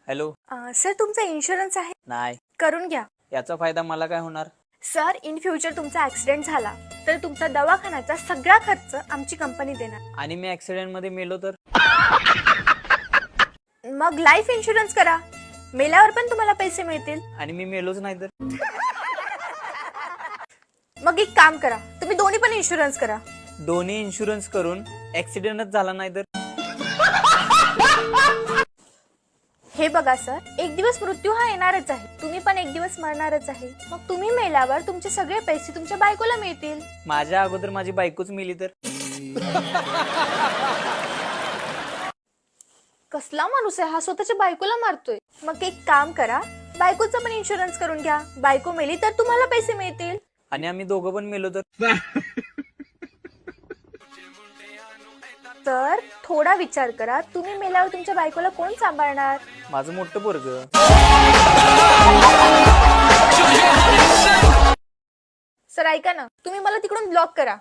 Hello. Sir तुमचा insurance आहे? नाही. करून घ्या. याचा फायदा मला काय होणार? सर इन फ्युचर तुमचा ऍक्सिडेंट झाला तर तुमचा दवाखान्याचा सगळा खर्च आमची कंपनी देणार. आणि मी ऍक्सिडेंट मध्ये मेलो तर? मग लाईफ इन्शुरन्स करा, मेल्यावर पण तुम्हाला पैसे मिळतील. आणि मी मेलोच नाही तर? मग एक काम करा, तुम्ही दोन्ही पण इन्शुरन्स करा. दोन्ही इन्शुरन्स करून ऍक्सिडेंटच झाला नाही तर? हे बघा सर, एक दिवस मृत्यू हा येणारच आहे, तुम्ही पण एक दिवस मरणारच आहे. मग तुम्ही मेल्यावर तुमचे सगळे पैसे तुमच्या बायकोला मिळतील. माझ्या अगोदर माझी बायकोच मेली तर? कसला माणूस आहे हा, स्वतःच्या बायकोला मारतोय. मग एक काम करा, बायकोचा पण इन्शुरन्स करून घ्या. बायको मेली तर तुम्हाला पैसे मिळतील. आणि आम्ही दोघं पण मेलो तर? तर थोडा विचार करा, तुम्ही मेल्यावर तुमच्या बायकोला कोण सांभाळणार? माझं मोठं पोरगं. सर ऐका ना, तुम्ही मला तिकडून ब्लॉक करा.